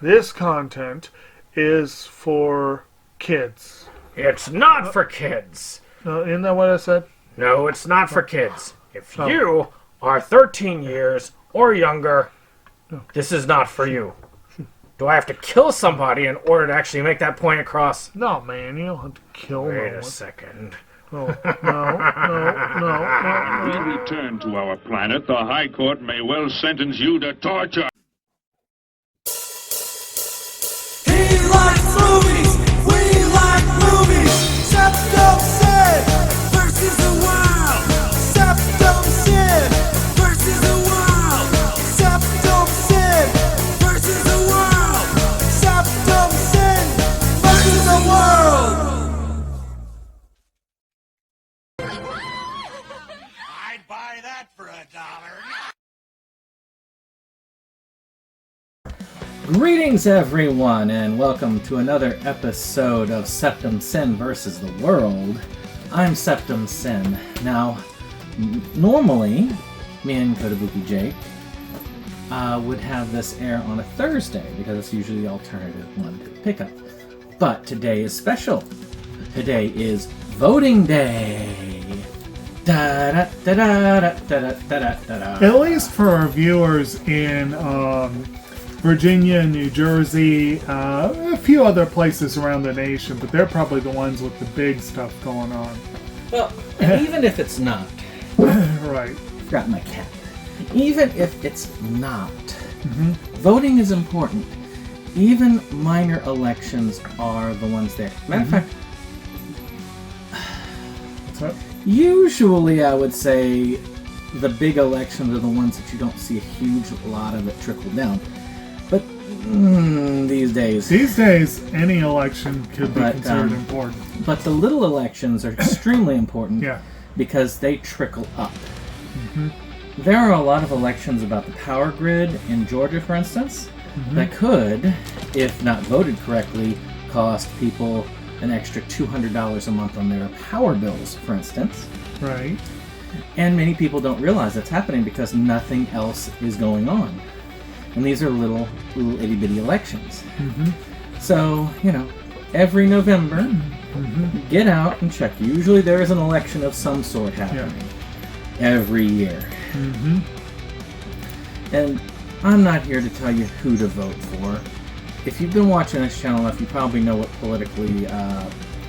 this content is for kids. It's not for kids. Isn't that what I said? No, it's not for kids. If you are 13 years or younger, this is not for you. Do I have to kill somebody in order to actually make that point across? No, man, you don't have to kill Wait no a one. second. No. We return to our planet. The High Court may well sentence you to torture. He likes movies, we like movies. SeptumSin versus the world. SeptumSin versus the world. SeptumSin versus the world. SeptumSin versus the world. I'd buy that for $1. Greetings, everyone, and welcome to another episode of SeptumSin versus the World. I'm SeptumSin. Now, normally, me and Kotobuki Jake would have this air on a Thursday because it's usually the alternative one to pick up. But today is special. Today is voting day. Da-da-da-da-da-da-da-da-da. At least for our viewers in Virginia, New Jersey, a few other places around the nation, but they're probably the ones with the big stuff going on. Well, and even if it's not, Right. forgot my cat. Even if it's not, voting is important. Even minor elections are the ones there. Matter of fact, What's up? usually I would say the big elections are the ones that you don't see a huge lot of it trickle down. But these days, any election could be considered important. But the little elections are extremely important Yeah. because they trickle up. There are a lot of elections about the power grid in Georgia, for instance, that could, if not voted correctly, cost people an extra $200 a month on their power bills, for instance. Right. And many people don't realize that's happening because nothing else is going on. And these are little itty-bitty elections. So, every November, get out and check. Usually there is an election of some sort happening every year. And I'm not here to tell you who to vote for. If you've been watching this channel enough, you probably know what politically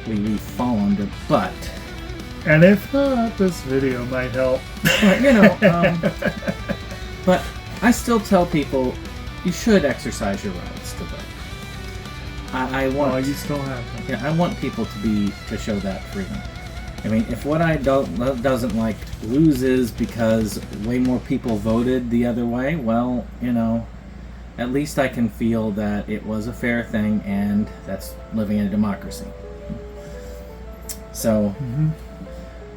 we fall under, but... And if not, this video might help. But I still tell people you should exercise your rights to vote. I want you still have them. Yeah, I want people to show that freedom. I mean, if what I doesn't like loses because way more people voted the other way, well, at least I can feel that it was a fair thing, and that's living in a democracy. So,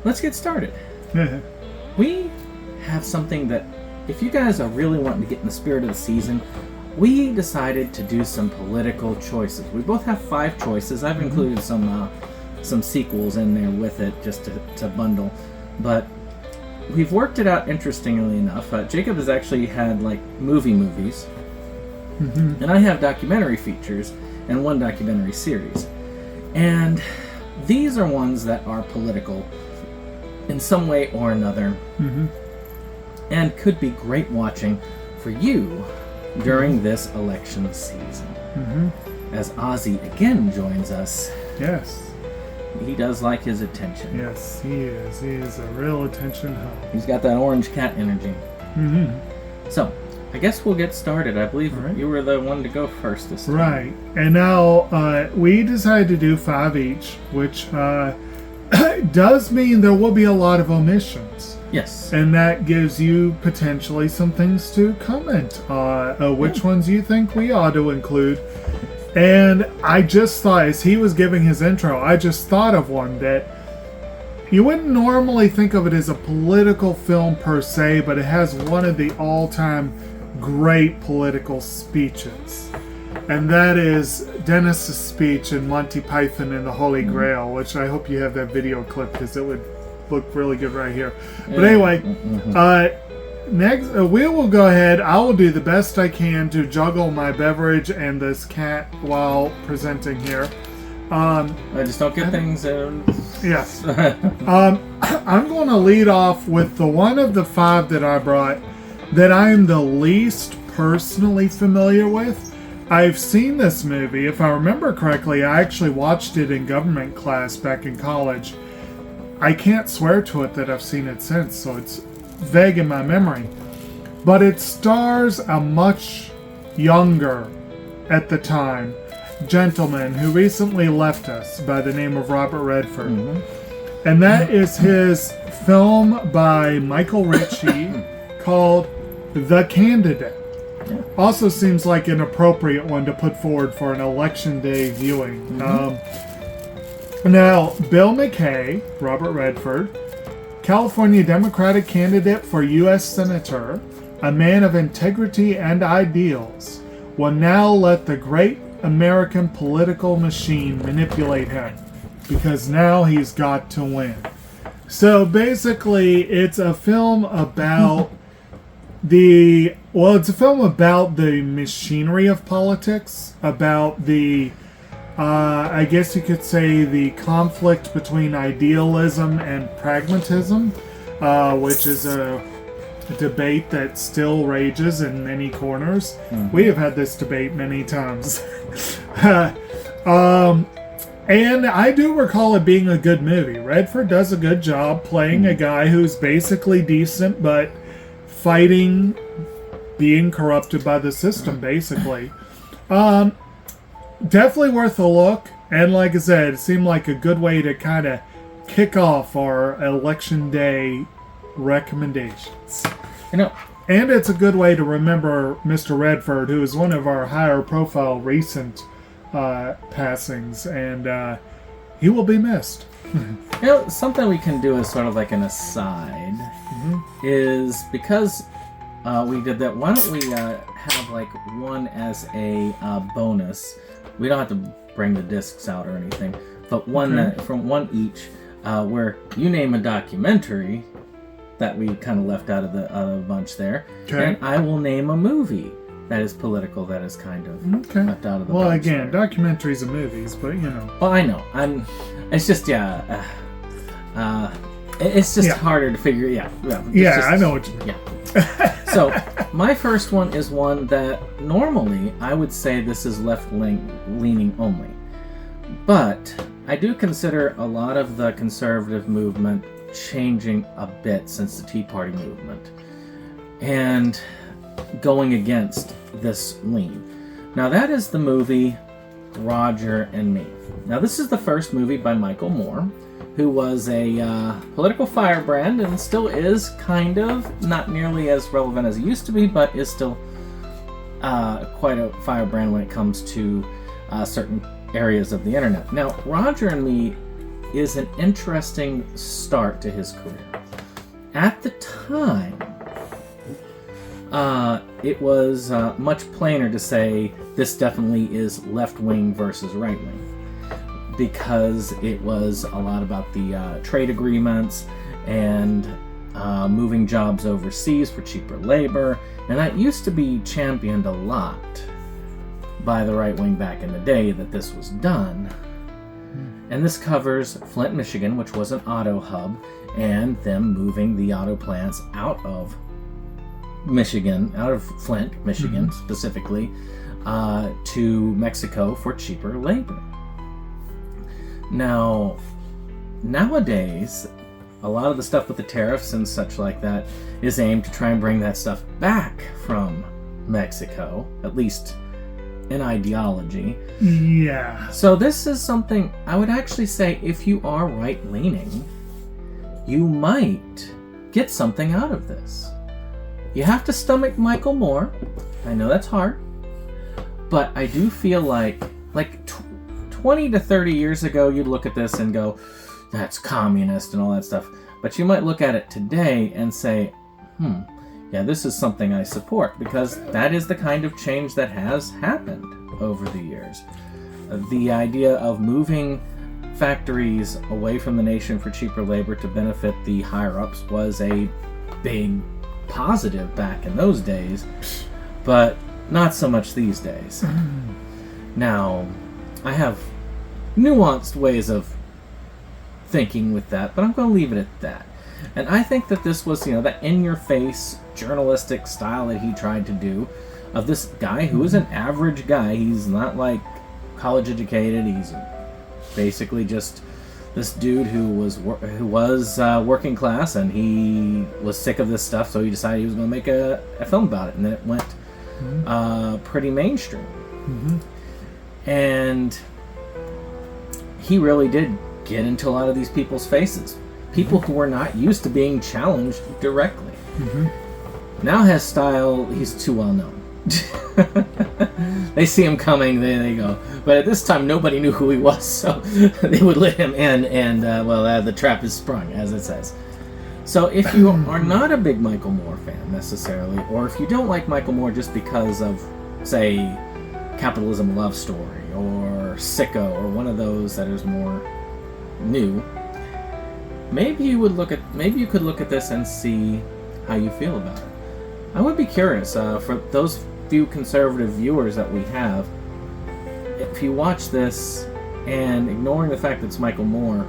let's get started. We have something that, if you guys are really wanting to get in the spirit of the season, we decided to do some political choices. We both have 5 choices. I've included some sequels in there with it just to bundle. But we've worked it out interestingly enough. Jacob has actually had movies. And I have documentary features and one documentary series. And these are ones that are political in some way or another. And could be great watching for you during this election season. As Ozzy again joins us. Yes. He does like his attention. Yes, he is. He is a real attention hub. He's got that orange cat energy. So, I guess we'll get started. I believe you were the one to go first this time. Right. And now we decided to do 5 each, which does mean there will be a lot of omissions. Yes. And that gives you potentially some things to comment on, which ones you think we ought to include. And I just thought, as he was giving his intro, I just thought of one that you wouldn't normally think of it as a political film per se, but it has one of the all-time great political speeches. And that is Dennis's speech in Monty Python and the Holy Grail, which I hope you have that video clip because it would look really good right here. But anyway, next, we will go ahead. I will do the best I can to juggle my beverage and this cat while presenting here. I just don't get things. Yes. I'm going to lead off with the one of the 5 that I brought that I am the least personally familiar with. I've seen this movie. If I remember correctly, I actually watched it in government class back in college. I can't swear to it that I've seen it since, so it's vague in my memory. But it stars a much younger, at the time, gentleman who recently left us by the name of Robert Redford. Mm-hmm. And that is his film by Michael Ritchie called The Candidate. Also seems like an appropriate one to put forward for an election day viewing. Mm-hmm. Now, Bill McKay, Robert Redford, California Democratic candidate for U.S. Senator, a man of integrity and ideals, will now let the great American political machine manipulate him, because now he's got to win. So basically, it's a film about it's a film about the machinery of politics, about the, I guess you could say, the conflict between idealism and pragmatism, which is a debate that still rages in many corners. Mm-hmm. We have had this debate many times. And I do recall it being a good movie. Redford does a good job playing a guy who's basically decent, but fighting being corrupted by the system, basically. Definitely worth a look. And like I said, it seemed like a good way to kind of kick off our election day recommendations. And it's a good way to remember Mr. Redford, who is one of our higher profile recent passings, and he will be missed. Something we can do as sort of like an aside is, because we did that, why don't we have like one as a bonus? We don't have to bring the discs out or anything, but one from one each, where you name a documentary that we kind of left out of the bunch there, and I will name a movie that is political, that is kind of left out of the bunch. Well, again, there. Documentaries and movies, but you know. Well, I know. It's just it's just harder to figure. I know what you mean. Yeah. So my first one is one that normally I would say this is left-leaning only, but I do consider a lot of the conservative movement changing a bit since the Tea Party movement and going against this lean. Now that is the movie Roger and Me. Now this is the first movie by Michael Moore, who was a political firebrand and still is kind of, not nearly as relevant as he used to be, but is still quite a firebrand when it comes to certain areas of the internet. Now Roger and Me is an interesting start to his career. At the time, it was much plainer to say this definitely is left-wing versus right-wing, because it was a lot about the trade agreements and moving jobs overseas for cheaper labor, and that used to be championed a lot by the right wing back in the day, that this was done. And this covers Flint, Michigan, which was an auto hub, and them moving the auto plants out of Michigan, out of Flint, Michigan specifically, to Mexico for cheaper labor. Now, nowadays, a lot of the stuff with the tariffs and such like that is aimed to try and bring that stuff back from Mexico, at least in ideology. Yeah. So this is something I would actually say, if you are right-leaning, you might get something out of this. You have to stomach Michael Moore. I know that's hard. But I do feel like 20 to 30 years ago, you'd look at this and go, that's communist and all that stuff. But you might look at it today and say, yeah, this is something I support, because that is the kind of change that has happened over the years. The idea of moving factories away from the nation for cheaper labor to benefit the higher-ups was a big positive back in those days, but not so much these days. Now, I have nuanced ways of thinking with that, but I'm going to leave it at that. And I think that this was, that in-your-face journalistic style that he tried to do of this guy who is an average guy. He's not like college educated. He's basically just this dude who was working class, and he was sick of this stuff, so he decided he was going to make a film about it, and then it went pretty mainstream. And he really did get into a lot of these people's faces. People who were not used to being challenged directly. Now his style, he's too well known. They see him coming, they go. But at this time, nobody knew who he was, so they would let him in, and the trap is sprung, as it says. So if you are not a big Michael Moore fan necessarily, or if you don't like Michael Moore just because of, say, Capitalism Love Story or Sicko or one of those that is more new, maybe you could look at this and see how you feel about it. I would be curious, for those few conservative viewers that we have, if you watch this and ignoring the fact that it's Michael Moore,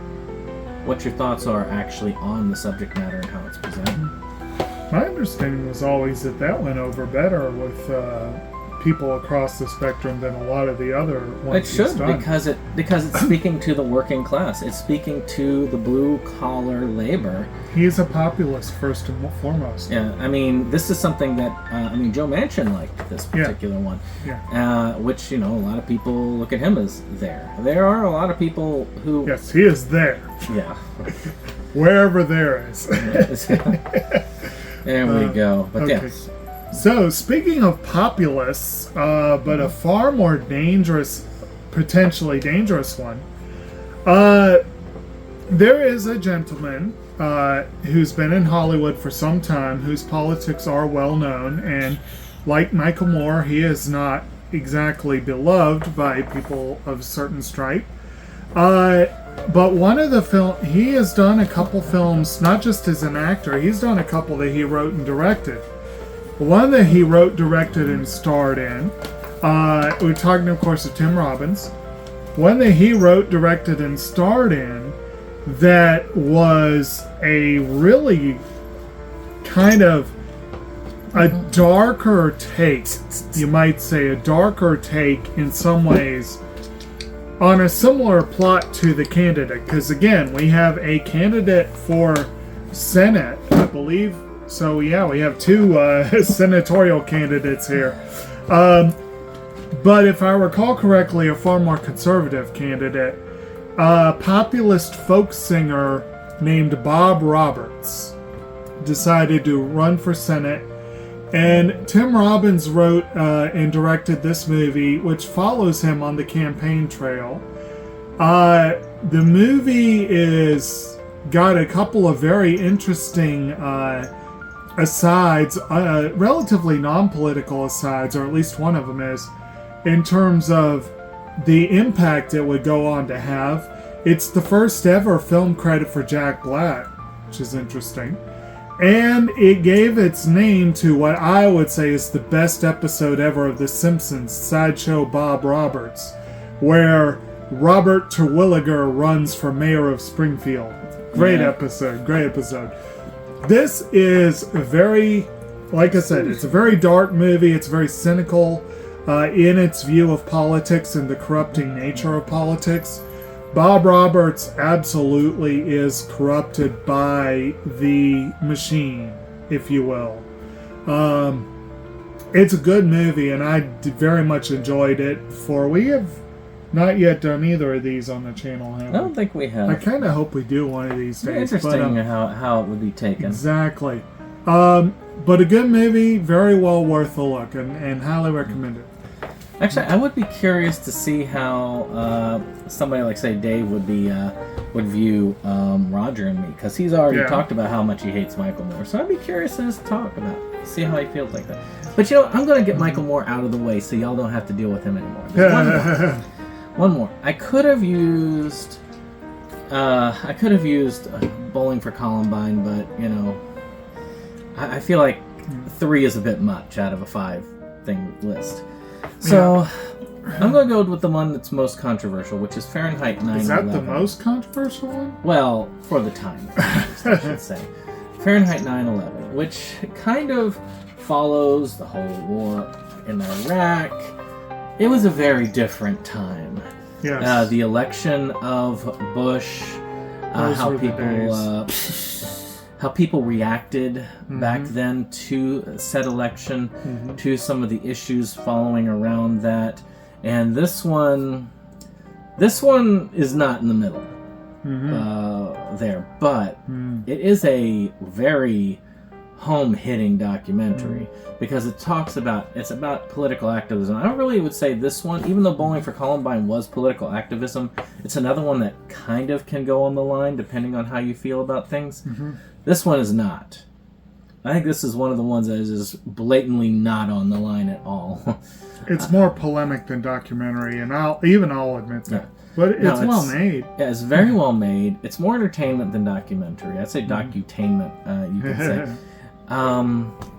what your thoughts are actually on the subject matter and how it's presented. My understanding was always that went over better with people across the spectrum than a lot of the other ones. It should, because it's speaking to the working class. It's speaking to the blue collar labor. He's a populist first and foremost. Yeah, I mean, this is something that Joe Manchin liked this particular one. Yeah. Which a lot of people look at him as there. There are a lot of people who. Yes, he is there. Yeah. Wherever there is. There we go. But okay. yes. So, speaking of populists, but a far more potentially dangerous one, there is a gentleman who's been in Hollywood for some time, whose politics are well known, and like Michael Moore, he is not exactly beloved by people of a certain stripe. But one of the he has done a couple films, not just as an actor, he's done a couple that he wrote and directed. One that he wrote, directed, and starred in. We're talking, of course, of Tim Robbins. One that he wrote, directed, and starred in that was a really kind of a darker take, you might say, a darker take in some ways on a similar plot to The Candidate. Because, again, we have a candidate for Senate, I believe. So, yeah, we have two senatorial candidates here. But if I recall correctly, a far more conservative candidate, a populist folk singer named Bob Roberts decided to run for Senate. And Tim Robbins wrote and directed this movie, which follows him on the campaign trail. The movie is got a couple of very interesting asides, relatively non-political asides, or at least one of them is, in terms of the impact it would go on to have. It's the first ever film credit for Jack Black, which is interesting. And it gave its name to what I would say is the best episode ever of The Simpsons, Sideshow Bob Roberts, where Robert Terwilliger runs for mayor of Springfield. Great episode, great episode. This is very, like I said, it's a very dark movie. It's very cynical in its view of politics and the corrupting nature of politics. Bob Roberts absolutely is corrupted by the machine, if you will. It's a good movie, and I very much enjoyed it. We have not yet done either of these on the channel, have we? I don't think we have. I kind of hope we do one of these days. Interesting how it would be taken. Exactly. But a good movie, very well worth a look, and highly recommended. Actually, I would be curious to see how somebody like, say, Dave would view Roger and Me, because he's already talked about how much he hates Michael Moore. So I'd be curious to just talk about it, see how he feels like that. But I'm going to get Michael Moore out of the way so y'all don't have to deal with him anymore. One more. I could have used Bowling for Columbine, but I feel like 3 is a bit much out of a 5-thing list. So I'm going to go with the one that's most controversial, which is Fahrenheit 9/11. Is that the most controversial one? Well, for the time, I should say. Fahrenheit 9/11, which kind of follows the whole war in Iraq. It was a very different time. Yes. The election of Bush, how people reacted back then to said election, to some of the issues following around that, and this one is not in the middle there, but it is a very home-hitting documentary because it's about political activism. I really would say this one, even though Bowling for Columbine was political activism, it's another one that kind of can go on the line depending on how you feel about things. This one is not. I think this is one of the ones that is just blatantly not on the line at all. It's more polemic than documentary, and I'll admit that. But it's well made. Yeah, it's very well made. It's more entertainment than documentary. I'd say docutainment, you could say.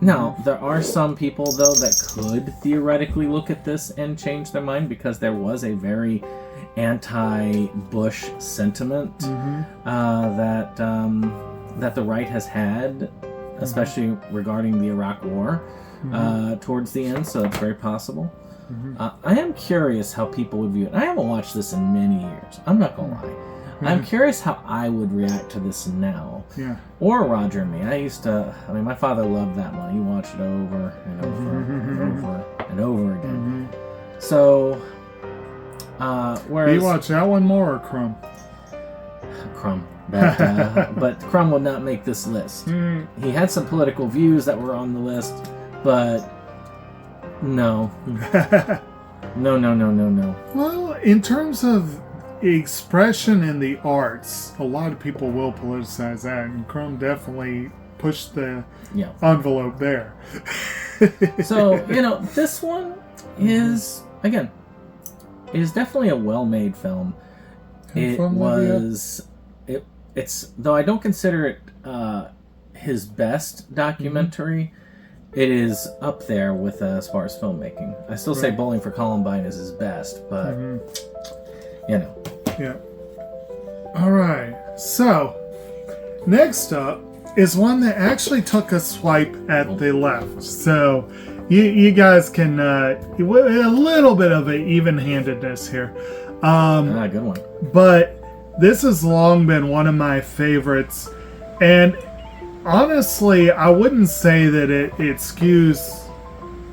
Now, there are some people, though, that could theoretically look at this and change their mind because there was a very anti-Bush sentiment that the right has had, especially regarding the Iraq War towards the end, so it's very possible. I am curious how people would view it. I haven't watched this in many years. I'm not going to lie. I'm curious how I would react to this now. Yeah. Or Roger and me. My father loved that one. He watched it over and over and over and over again. So, whereas... You watch that one more or Crumb? Crumb. But Crumb would not make this list. He had some political views that were on the list, but no. No. Well, in terms of expression in the arts, a lot of people will politicize that, and Crumb definitely pushed the envelope there. So, this one is, again, it is definitely a well-made film. It's though I don't consider it his best documentary, it is up there with as far as filmmaking. I still say Bowling for Columbine is his best, but Yeah. All right. So, next up is one that actually took a swipe at the left. So, you guys can a little bit of an even-handedness here. Good one. But this has long been one of my favorites, and honestly, I wouldn't say that it skews.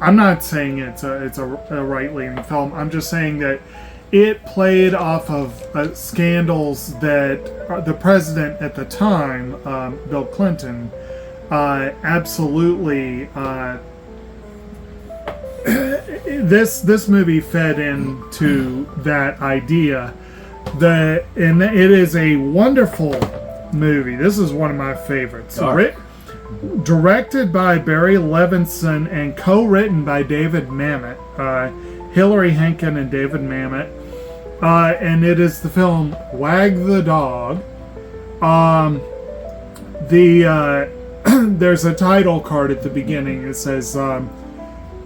I'm not saying it's a right-leaning film. I'm just saying that it played off of scandals that the president at the time, Bill Clinton, absolutely. This movie fed into that idea. And it is a wonderful movie. This is one of my favorites. Directed by Barry Levinson and co-written by David Mamet, Hilary Henkin and David Mamet, and it is the film Wag the Dog. There's a title card at the beginning. It says,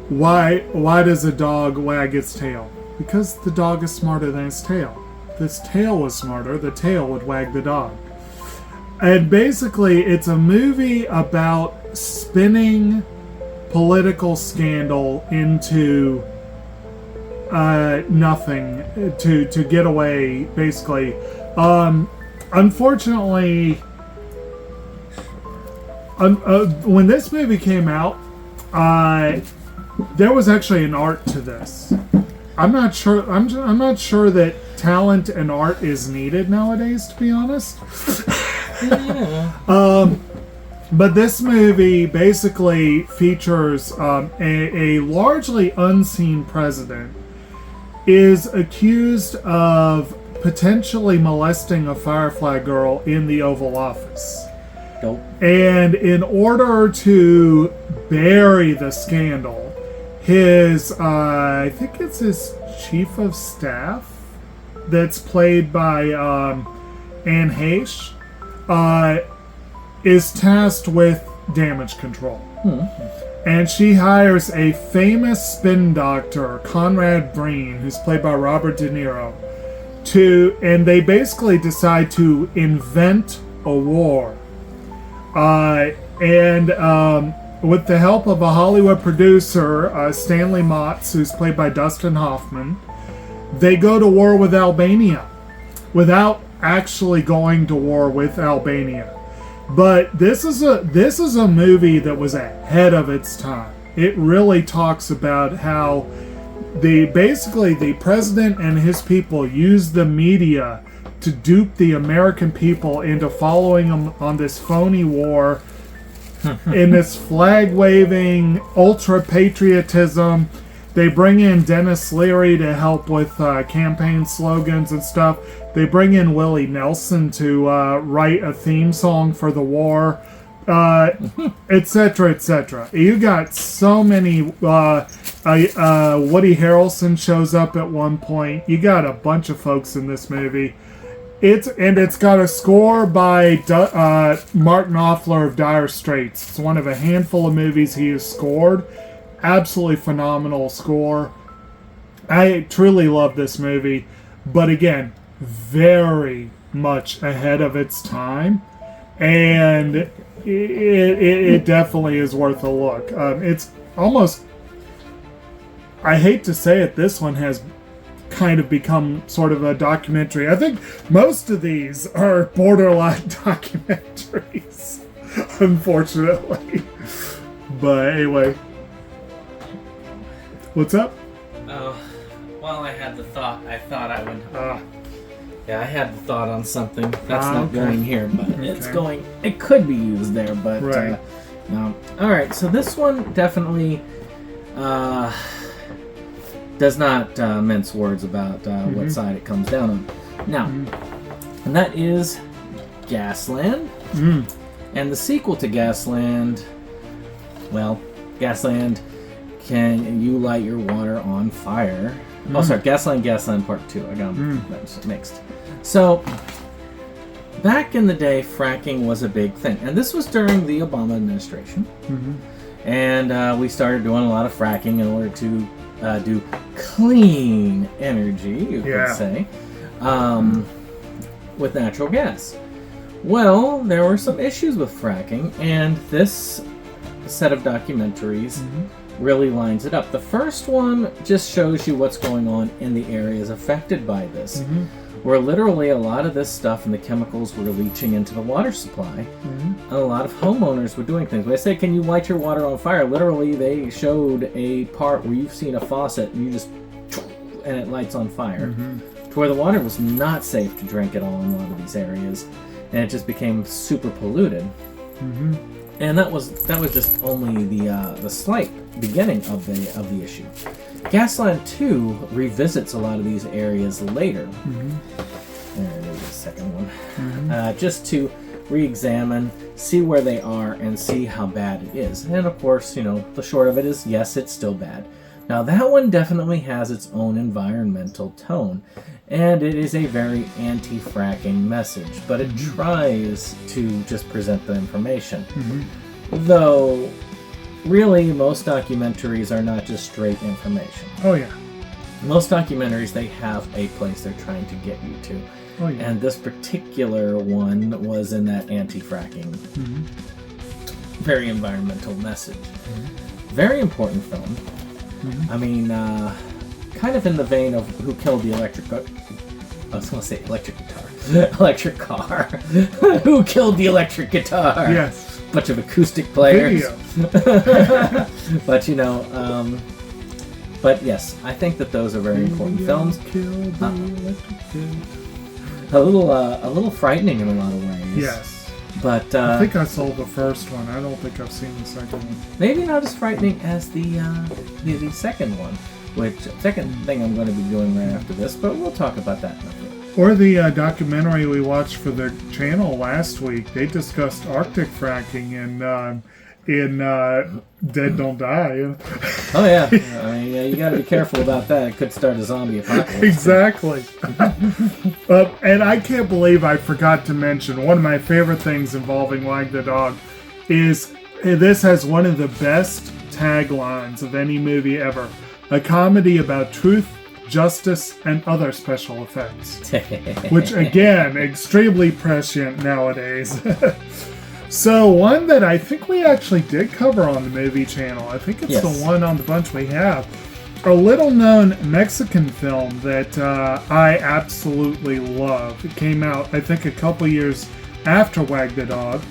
"Why does a dog wag its tail? Because the dog is smarter than its tail. If its tail was smarter, the tail would wag the dog." And basically, it's a movie about spinning political scandal into nothing to get away, basically. Unfortunately, when this movie came out, there was actually an art to this. I'm not sure that talent and art is needed nowadays, to be honest. But this movie basically features a largely unseen president is accused of potentially molesting a Firefly girl in the Oval Office. Nope. And in order to bury the scandal, his, I think it's his chief of staff, that's played by Anne Heche, is tasked with damage control. And she hires a famous spin doctor, Conrad Breen, who's played by Robert De Niro, and they basically decide to invent a war. With the help of a Hollywood producer, Stanley Motz, who's played by Dustin Hoffman, they go to war with Albania without actually going to war with Albania. But this is a movie that was ahead of its time. It really talks about how the president and his people used the media to dupe the American people into following them on this phony war in this flag-waving ultra-patriotism. They bring in Dennis Leary to help with campaign slogans and stuff. They bring in Willie Nelson to write a theme song for the war, etc., etc. You got so many. Woody Harrelson shows up at one point. You got a bunch of folks in this movie. It's got a score by Mark Knopfler of Dire Straits. It's one of a handful of movies he has scored. Absolutely phenomenal score. I truly love this movie, but again, very much ahead of its time, and it definitely is worth a look. It's almost, I hate to say it, this one has kind of become sort of a documentary. I think most of these are borderline documentaries, unfortunately. But anyway. What's up? Oh, well, I had the thought. I thought I would. Yeah, I had the thought on something. That's not going here, but it's going. It could be used there, but right. No. All right, so this one definitely does not mince words about what side it comes down on. Now, and that is Gasland, and the sequel to Gasland. Well, Gasland. Can you light your water on fire? Oh, sorry, Gasland Part 2. I got them mixed. So, back in the day, fracking was a big thing. And this was during the Obama administration. And we started doing a lot of fracking in order to do clean energy, you could say, with natural gas. Well, there were some issues with fracking, and this set of documentaries really lines it up. The first one just shows you what's going on in the areas affected by this, where literally a lot of this stuff and the chemicals were leaching into the water supply, and a lot of homeowners were doing things. When they say, can you light your water on fire, literally they showed a part where you've seen a faucet and you just, and it lights on fire, to where the water was not safe to drink at all in a lot of these areas, and it just became super polluted. And that was just only the slight beginning of the issue. Gasland 2 revisits a lot of these areas later. There is the second one. Just to re-examine, see where they are, and see how bad it is. And of course, the short of it is, yes, it's still bad. Now that one definitely has its own environmental tone, and it is a very anti-fracking message, but it tries to just present the information. Though, really, most documentaries are not just straight information. Oh, yeah. Most documentaries, they have a place they're trying to get you to. Oh, yeah. And this particular one was in that anti-fracking, very environmental message. Very important film. I mean, kind of in the vein of Who Killed the Electric... I was going to say electric guitar. Electric car. Who Killed the Electric Guitar? Yes. Bunch of acoustic players. But but yes, I think that those are very important films. A little frightening in a lot of ways. Yes. But I think I saw the first one. I don't think I've seen the second one. Maybe not as frightening as the second one, which second thing I'm going to be doing right after this, but we'll talk about that in a bit. Or the documentary we watched for the channel last week. They discussed Arctic fracking in Dead Don't Die. Oh yeah, I mean, you got to be careful about that. It could start a zombie apocalypse. Exactly. And I can't believe I forgot to mention one of my favorite things involving Wag the Dog is this has one of the best taglines of any movie ever. A comedy about truth, justice, and other special effects. Which, again, extremely prescient nowadays. So, one that I think we actually did cover on the movie channel. I think it's the one on the bunch we have. A little-known Mexican film that I absolutely love. It came out, I think, a couple years after Wag the Dog.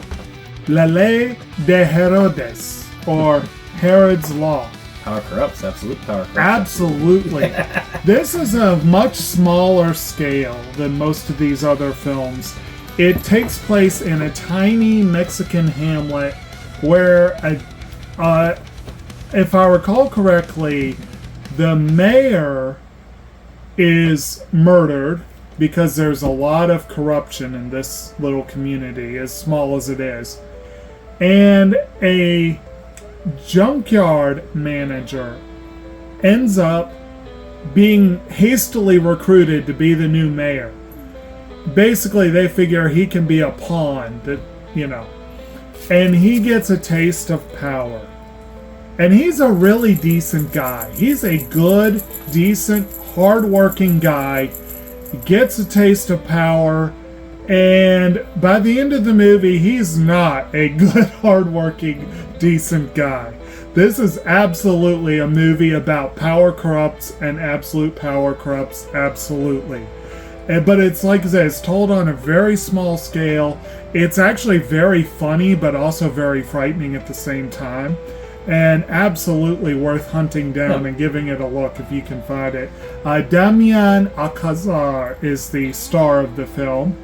La Ley de Herodes, or Herod's Law. Power corrupts, absolute power corrupts. Absolutely. This is a much smaller scale than most of these other films. It takes place in a tiny Mexican hamlet where, if I recall correctly, the mayor is murdered because there's a lot of corruption in this little community, as small as it is. And a junkyard manager ends up being hastily recruited to be the new mayor. Basically, they figure he can be a pawn, and he gets a taste of power. And he's a really decent guy. He's a good, decent, hard-working guy. He gets a taste of power, and by the end of the movie, he's not a good, hard-working, decent guy. This is absolutely a movie about power corrupts, and absolute power corrupts absolutely. But it's like I said, it's told on a very small scale. It's actually very funny, but also very frightening at the same time. And absolutely worth hunting down and giving it a look if you can find it. Damian Alcazar is the star of the film.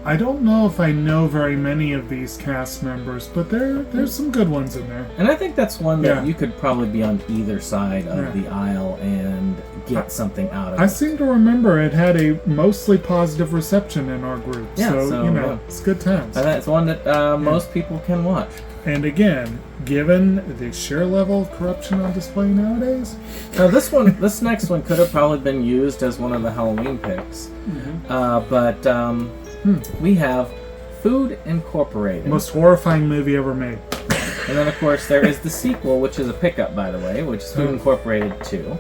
I don't know if I know very many of these cast members, but there's some good ones in there. And I think that's one that you could probably be on either side of the aisle and get something out of it. I seem to remember it had a mostly positive reception in our group. So it's good times. And that's one that most people can watch. And again, given the sheer level of corruption on display nowadays... Now this next one could have probably been used as one of the Halloween picks. We have Food Incorporated. Most horrifying movie ever made. And then, of course, there is the sequel, which is a pickup, by the way, which is Food Incorporated 2.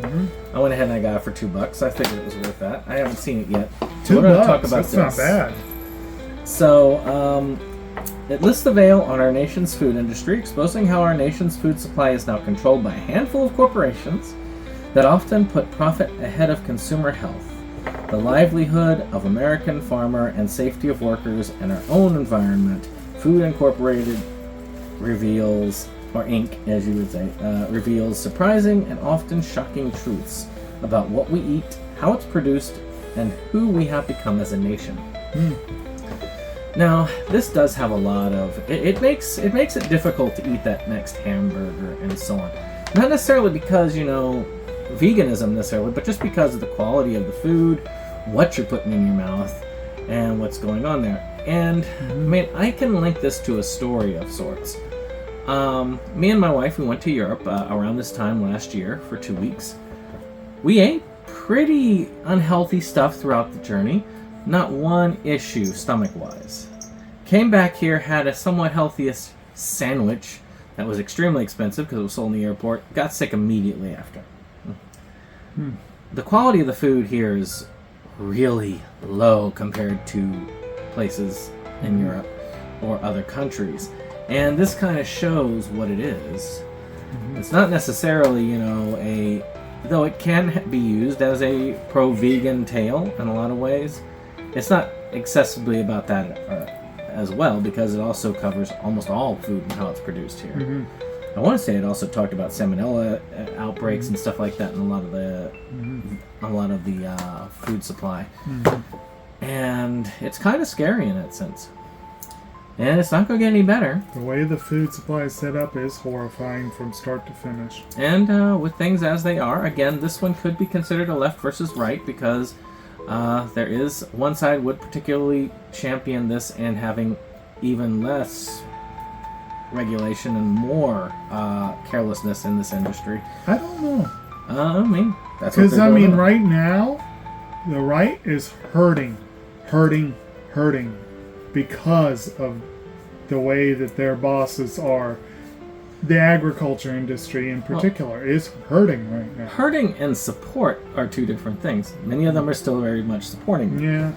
I went ahead and I got it for $2. I figured it was worth that. I haven't seen it yet. $2? That's not bad. So, it lists the veil on our nation's food industry, exposing how our nation's food supply is now controlled by a handful of corporations that often put profit ahead of consumer health, the livelihood of American farmer, and safety of workers and our own environment. Food Incorporated reveals, or Inc., as you would say, reveals surprising and often shocking truths about what we eat, how it's produced, and who we have become as a nation. Now, this does have a lot of... It makes it difficult to eat that next hamburger and so on. Not necessarily because, veganism necessarily, but just because of the quality of the food, what you're putting in your mouth, and what's going on there. And, I can link this to a story of sorts. Me and my wife, we went to Europe around this time last year for 2 weeks. We ate pretty unhealthy stuff throughout the journey. Not one issue stomach-wise. Came back here, had a somewhat healthiest sandwich that was extremely expensive because it was sold in the airport. Got sick immediately after. The quality of the food here is really low compared to places in Europe or other countries. And this kind of shows what it is. It's not necessarily, though it can be used as a pro-vegan tale in a lot of ways. It's not excessively about that as well, because it also covers almost all food and how it's produced here. I want to say it also talked about salmonella outbreaks and stuff like that in a lot of the food supply. And it's kind of scary in that sense. And it's not going to get any better. The way the food supply is set up is horrifying from start to finish. And with things as they are, again, this one could be considered a left versus right, because there is one side would particularly champion this and having even less regulation and more carelessness in this industry. I don't know. That's because right now, the right is hurting because of the way that their bosses are. The agriculture industry in particular is hurting right now. Hurting and support are two different things. Many of them are still very much supporting them. Yeah.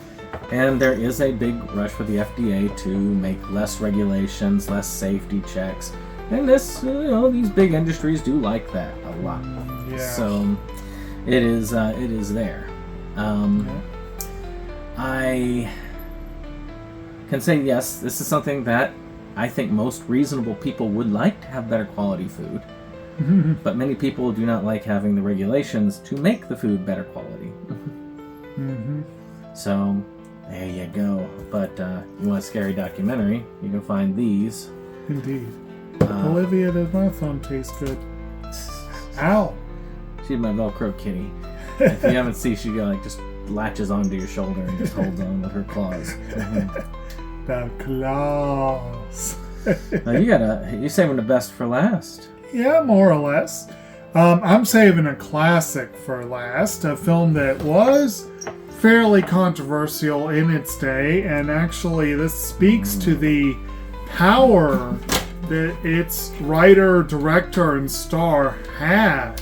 And there is a big rush for the FDA to make less regulations, less safety checks. And this, these big industries do like that a lot. Yeah. So it is there. I can say yes, this is something that I think most reasonable people would like to have better quality food. But many people do not like having the regulations to make the food better quality. So there you go. But you want a scary documentary, you can find these. Indeed. Olivia, does my thumb taste good? Ow! She's my Velcro kitty. If you haven't seen, she just latches onto your shoulder and just holds on with her claws. The claws. You're saving the best for last. Yeah, more or less. I'm saving a classic for last, a film that was fairly controversial in its day, and actually this speaks to the power that its writer, director, and star had,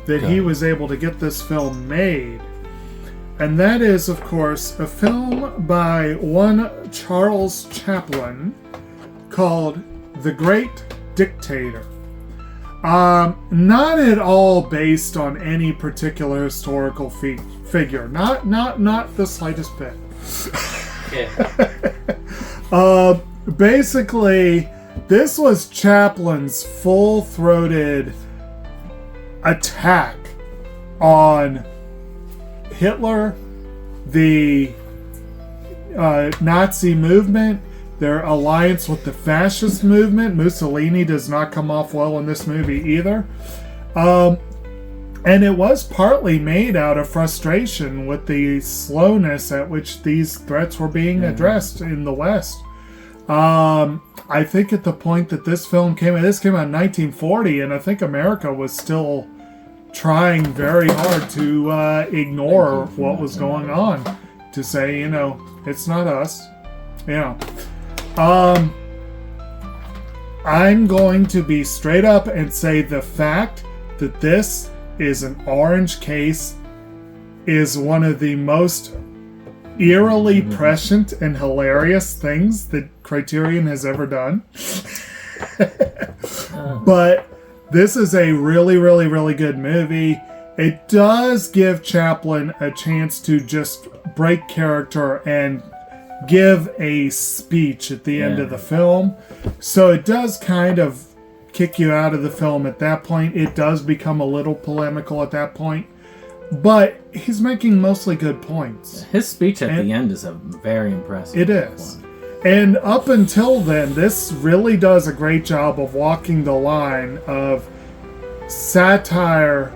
that he was able to get this film made. And that is, of course, a film by one Charles Chaplin called The Great Dictator. Not at all based on any particular historical figure. Not the slightest bit. Basically, this was Chaplin's full-throated attack on Hitler, the Nazi movement, their alliance with the fascist movement. Mussolini does not come off well in this movie either. And it was partly made out of frustration with the slowness at which these threats were being addressed in the West. I think at the point that this film came out in 1940, and I think America was still trying very hard to ignore what was going on, to say, it's not us. I'm going to be straight up and say the fact that this is an orange case is one of the most eerily prescient and hilarious things that Criterion has ever done. But this is a really, really, really good movie. It does give Chaplin a chance to just break character and give a speech at the end of the film. So it does kind of kick you out of the film at that point. It does become a little polemical at that point. But he's making mostly good points. His speech at the end is a very impressive It is. And up until then, this really does a great job of walking the line of satire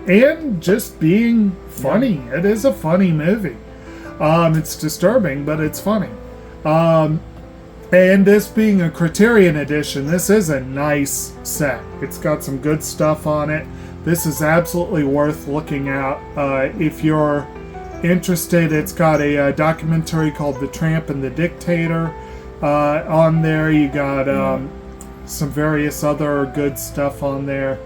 and just being funny. It is a funny movie. It's disturbing, but it's funny. And this being a Criterion edition, this is a nice set. It's got some good stuff on it. This is absolutely worth looking at. If you're interested, it's got a documentary called The Tramp and the Dictator on there. You got some various other good stuff on there.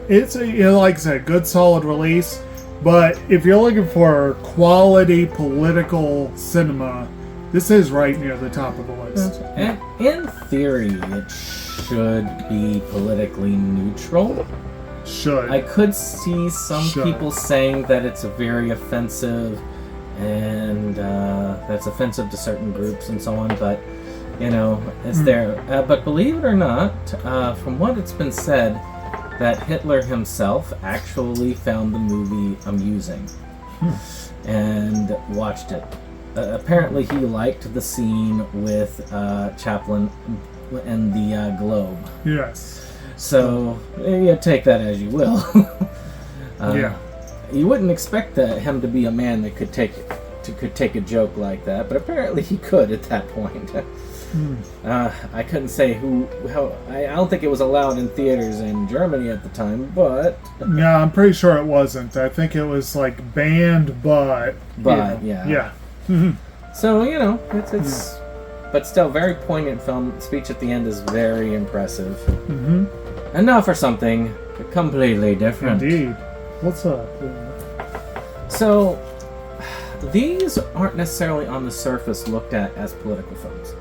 It's like I said, good solid release. But if you're looking for quality political cinema, this is right near the top of the list. And in theory, it should be politically neutral. Should. I could see some people saying that it's a very offensive and that's offensive to certain groups and so on, but it's there. But believe it or not, from what it's been said, that Hitler himself actually found the movie amusing and watched it. Apparently he liked the scene with Chaplin and the globe. Yes. So you take that as you will. You wouldn't expect him to be a man that could take a joke like that, but apparently he could at that point. I couldn't say how. I don't think it was allowed in theaters in Germany at the time, but yeah, I'm pretty sure it wasn't. I think it was like banned, but yeah. Yeah. So it's but still very poignant film. Speech at the end is very impressive. Mm-hmm. And now for something completely different. Indeed. What's up? So, these aren't necessarily on the surface looked at as political films.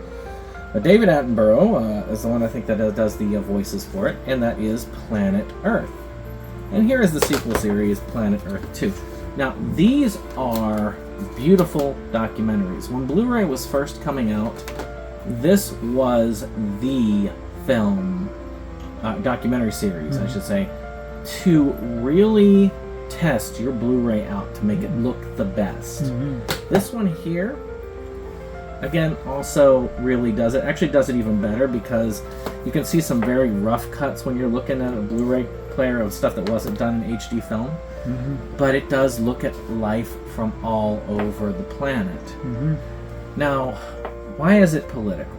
But David Attenborough is the one I think that does the voices for it, and that is Planet Earth. And here is the sequel series, Planet Earth 2. Now, these are beautiful documentaries. When Blu-ray was first coming out, this was the film, documentary series, I should say, to really test your Blu-ray out to make it look the best. This one here, again, also really does it. Actually does it even better because you can see some very rough cuts when you're looking at a Blu-ray player of stuff that wasn't done in HD film. But it does look at life from all over the planet. Now, why is it political?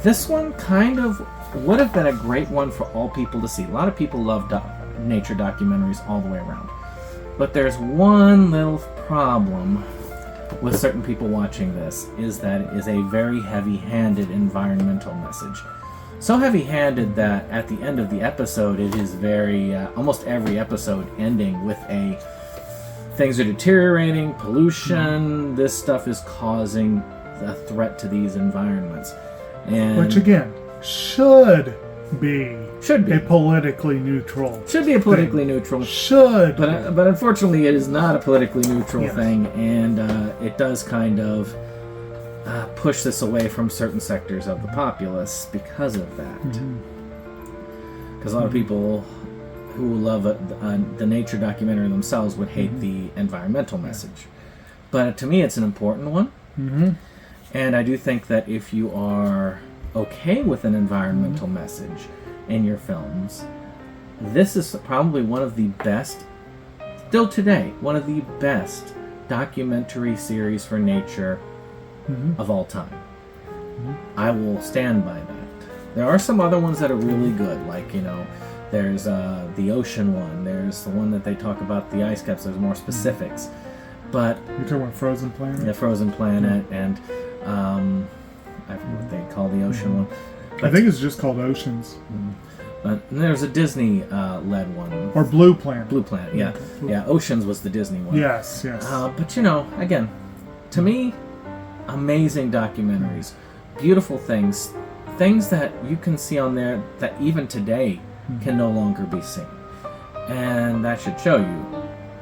This one kind of would have been a great one for all people to see. A lot of people love nature documentaries all the way around. But there's one little problem with certain people watching this, is that it is a very heavy-handed environmental message. So heavy-handed that at the end of the episode, it is very, almost every episode ending with a, things are deteriorating, pollution, this stuff is causing a threat to these environments. And which again, should be a politically neutral. Should be a politically neutral. Should. But unfortunately, it is not a politically neutral thing, and it does kind of push this away from certain sectors of the populace because of that. Because a lot of people who love the nature documentary themselves would hate the environmental message. But to me, it's an important one. And I do think that if you are okay with an environmental message in your films, this is probably one of the best, still today, one of the best documentary series for nature of all time. I will stand by that. There are some other ones that are really good, like, you know, there's the ocean one, there's the one that they talk about the ice caps, there's more specifics. But you're talking about Frozen Planet? Yeah, Frozen Planet, and I forget what they call the ocean one. But, I think it's just called Oceans. But there's a Disney led one. Or Blue Planet. Blue Planet, yeah. Yeah, Oceans was the Disney one. Yes, yes. But you know, again, to me, amazing documentaries, beautiful things, things that you can see on there that even today can no longer be seen. And that should show you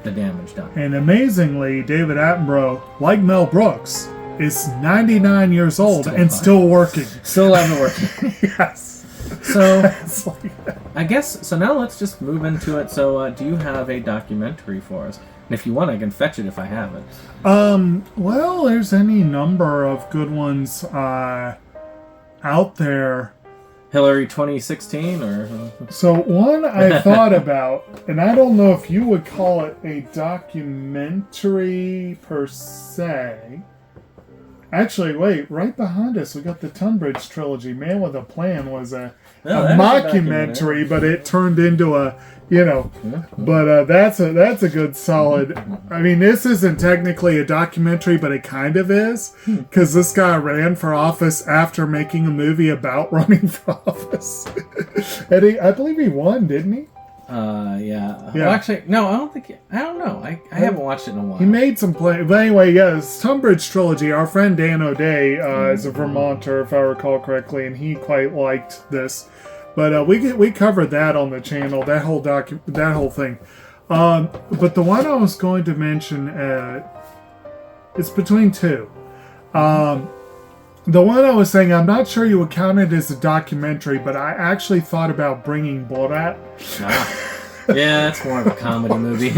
the damage done. And amazingly, David Attenborough, like Mel Brooks, is 99 years old and still working. Still alive and working. Yes. So, I guess, so now let's just move into it. So, do you have a documentary for us? And if you want, I can fetch it if I have it. Well, there's any number of good ones out there. Hillary 2016, or? So one I thought about, and I don't know if you would call it a documentary per se. Actually, wait, right behind us we got the Tunbridge trilogy. Man with a Plan was a mockumentary, but it turned into a, you know, but that's a good solid. I mean, this isn't technically a documentary, but it kind of is, because this guy ran for office after making a movie about running for office, and I believe he won, didn't he? Yeah. Well, actually, no, I don't know. I haven't watched it in a while. He made some play, but anyway, yes, Tunbridge trilogy. Our friend Dan O'Day is a Vermonter, if I recall correctly, and he quite liked this. But we covered that on the channel, that whole thing. But the one I was going to mention, it's between two. The one I was saying, I'm not sure you would count it as a documentary, but I actually thought about bringing Borat. Yeah, that's more of a comedy movie.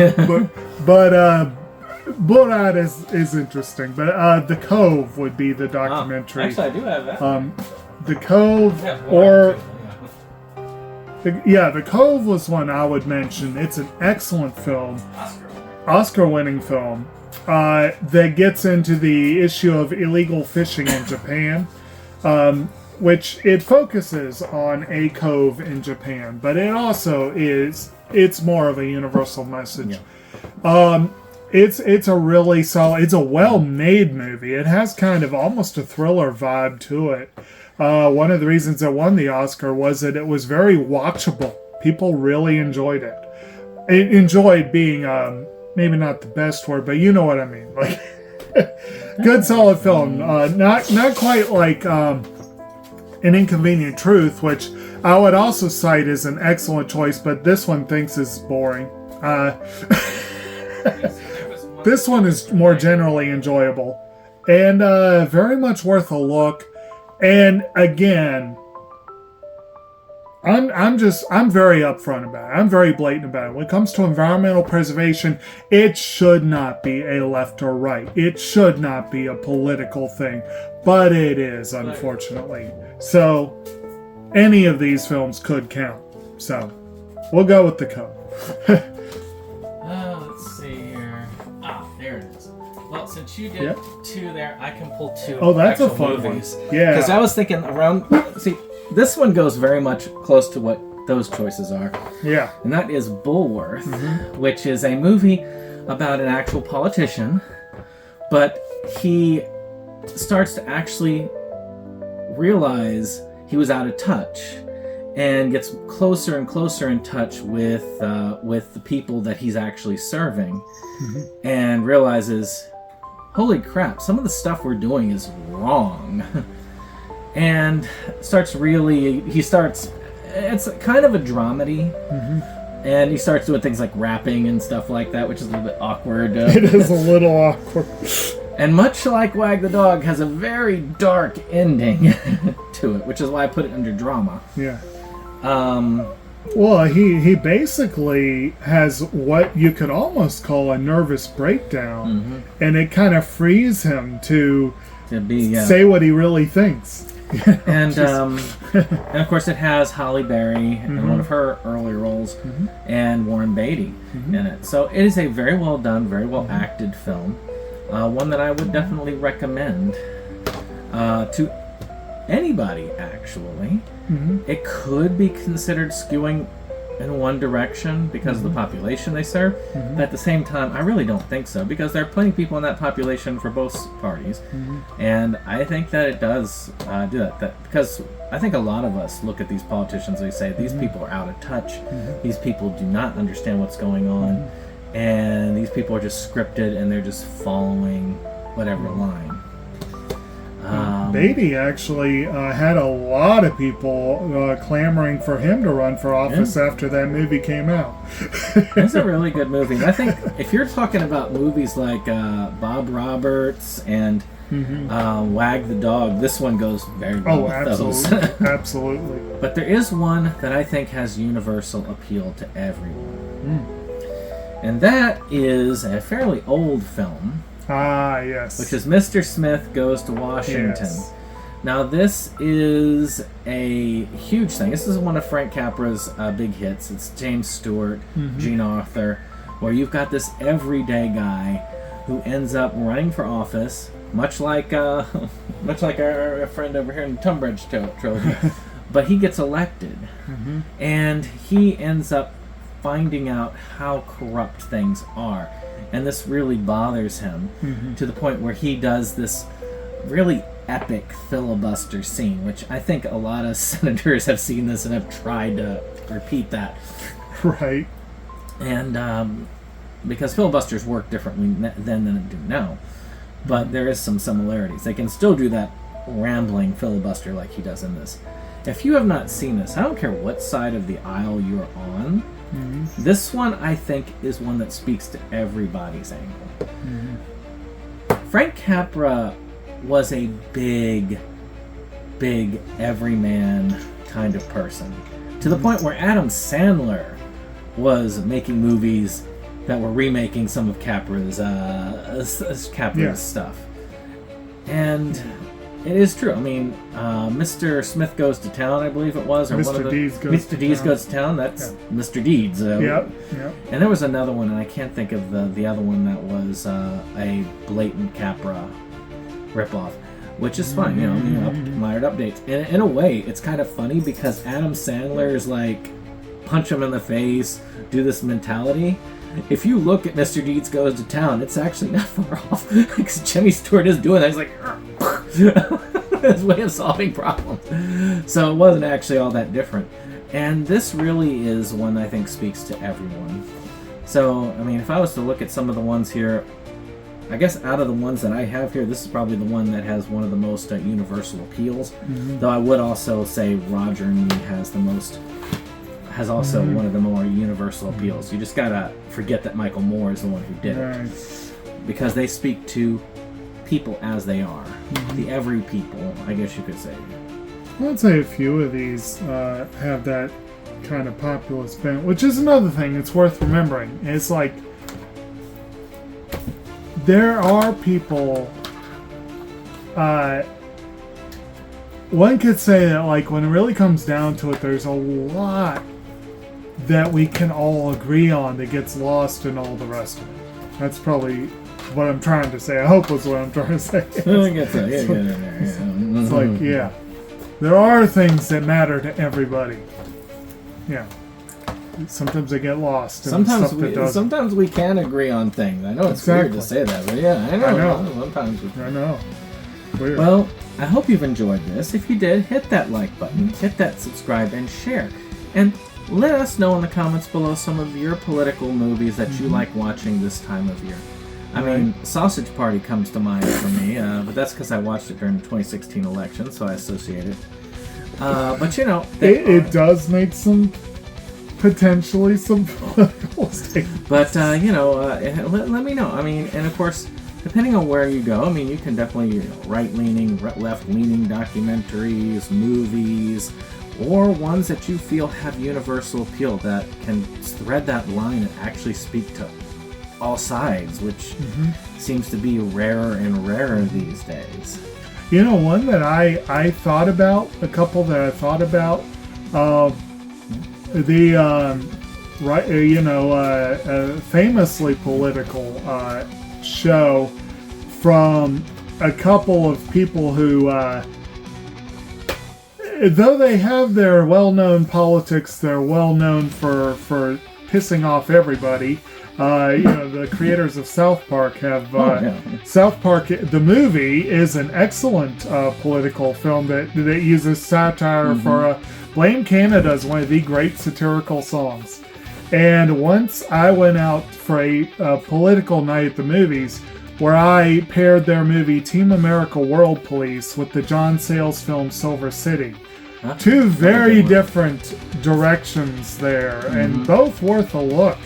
but Borat is interesting. But The Cove would be the documentary. Actually, I do have that. The Cove, The Cove was one I would mention. It's an excellent film, Oscar-winning film. That gets into the issue of illegal fishing in Japan, which it focuses on a cove in Japan, but it also it's more of a universal message. it's a really solid, it's a well-made movie. It has kind of almost a thriller vibe to it. One of the reasons it won the Oscar was that it was very watchable. People really enjoyed it. It enjoyed being, maybe not the best word, but you know what I mean. Like, good solid film. Not quite like An Inconvenient Truth, which I would also cite as an excellent choice, but this one thinks is boring. This one is more generally enjoyable and very much worth a look. And again, I'm very upfront about it. I'm very blatant about it. When it comes to environmental preservation, it should not be a left or right. It should not be a political thing, but it is, unfortunately. So any of these films could count. So we'll go with the code. Let's see here. There it is. Well, since you did two there, I can pull two. Oh, that's a actual fun movies. one. Yeah. Because I was thinking around. See, this one goes very much close to what those choices are. Yeah. And that is Bulworth, which is a movie about an actual politician, but he starts to actually realize he was out of touch and gets closer and closer in touch with the people that he's actually serving, and realizes, holy crap, some of the stuff we're doing is wrong. And it's kind of a dramedy, and he starts doing things like rapping and stuff like that, which is a little bit awkward. It is a little awkward. And much like Wag the Dog, has a very dark ending to it, which is why I put it under drama. Yeah. Well, he basically has what you could almost call a nervous breakdown, and it kind of frees him to be say what he really thinks. And of course it has Halle Berry in one of her early roles, and Warren Beatty in it. So it is a very well done, very well acted film. One that I would definitely recommend to anybody, actually. It could be considered skewing in one direction because of the population they serve, but at the same time, I really don't think so, because there are plenty of people in that population for both parties, and I think that it does do that, because I think a lot of us look at these politicians and we say, these people are out of touch, these people do not understand what's going on, and these people are just scripted and they're just following whatever line. Beatty actually had a lot of people clamoring for him to run for office after that movie came out. It's a really good movie. And I think if you're talking about movies like Bob Roberts and Wag the Dog, this one goes very well with those. Absolutely. But there is one that I think has universal appeal to everyone. And that is a fairly old film. Yes. Which is Mr. Smith Goes to Washington. Yes. Now, this is a huge thing. This is one of Frank Capra's big hits. It's James Stewart, Gene Arthur, where you've got this everyday guy who ends up running for office, much like our friend over here in the Tunbridge trilogy. But he gets elected, and he ends up finding out how corrupt things are. And this really bothers him to the point where he does this really epic filibuster scene, which I think a lot of senators have seen this and have tried to repeat that. Right. And because filibusters work differently then than it do now. But there is some similarities. They can still do that rambling filibuster like he does in this. If you have not seen this, I don't care what side of the aisle you're on, this one, I think, is one that speaks to everybody's angle. Frank Capra was a big everyman kind of person, to the point where Adam Sandler was making movies that were remaking some of Capra's stuff. And it is true. I mean, Mr. Smith Goes to Town, I believe it was, or Mr. Deeds Goes to Town. That's Mr. Deeds. Yep. And there was another one, and I can't think of the other one that was a blatant Capra ripoff, which is fine. Mired updates. In a way, it's kind of funny because Adam Sandler's like punch him in the face, do this mentality. if you look at Mr. Deeds Goes to Town, it's actually not far off. Because Jimmy Stewart is doing that. He's like, his way of solving problems. So it wasn't actually all that different. And this really is one I think speaks to everyone. So, I mean, if I was to look at some of the ones here, I guess out of the ones that I have here, this is probably the one that has one of the most universal appeals. Though I would also say Roger and Me has also one of the more universal appeals. You just gotta forget that Michael Moore is the one who did it. Because they speak to people as they are. The every people, I guess you could say. I'd say a few of these have that kind of populist bent, which is another thing that's worth remembering. It's like, there are people, one could say that, like, when it really comes down to it, there's a lot that we can all agree on that gets lost in all the rest of it. That's probably what I'm trying to say. I hope that's what I'm trying to say. It's like, yeah. There are things that matter to everybody. Yeah. Sometimes they get lost. Sometimes we can agree on things. I know it's weird to say that, but yeah, I know. Sometimes I know. Weird. Well, I hope you've enjoyed this. If you did, hit that like button, hit that subscribe, and share. And let us know in the comments below some of your political movies that you like watching this time of year. I mean, Sausage Party comes to mind for me, but that's because I watched it during the 2016 election, so I associate it. But you know, it does make potentially some political statements. But you know, let me know. I mean, and of course, depending on where you go, I mean, you can definitely right-leaning, left-leaning documentaries, movies, or ones that you feel have universal appeal that can thread that line and actually speak to all sides, which seems to be rarer and rarer these days. You know, one that I thought about, a couple that I thought about, famously political show from a couple of people who, though they have their well-known politics, they're well-known for pissing off everybody. The creators of South Park have South Park. The movie is an excellent political film that uses satire for Blame Canada is one of the great satirical songs. And once I went out for a political night at the movies where I paired their movie Team America World Police with the John Sayles film Silver City. Two very different directions there, and both worth a look.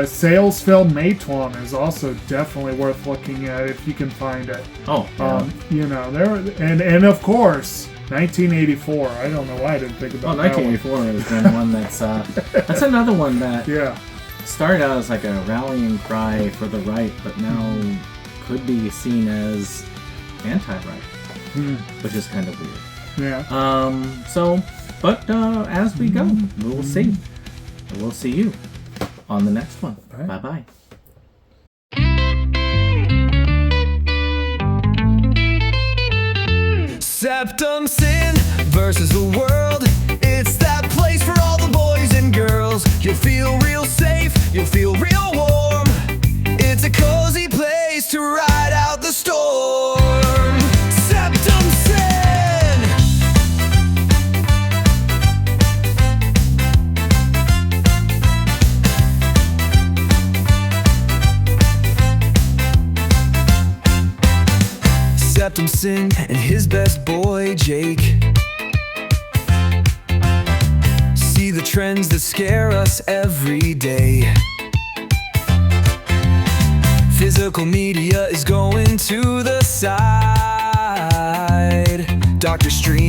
Sayles' film Matewan is also definitely worth looking at if you can find it. And of course 1984. I don't know why I didn't think about that. 1984 has been one that's another one that started out as like a rallying cry for the right, but now could be seen as anti-right, which is kind of weird. As we go, we'll see. We'll see you on the next one. Bye-bye. SeptumSin versus the world. It's that place for all the boys and girls. You'll feel real safe, you'll feel real warm. It's a cozy place to ride out the storm. SeptumSin. SeptumSin and his best boy Jake see the trends that scare us every day. Physical media is going to the side. Dr. Stream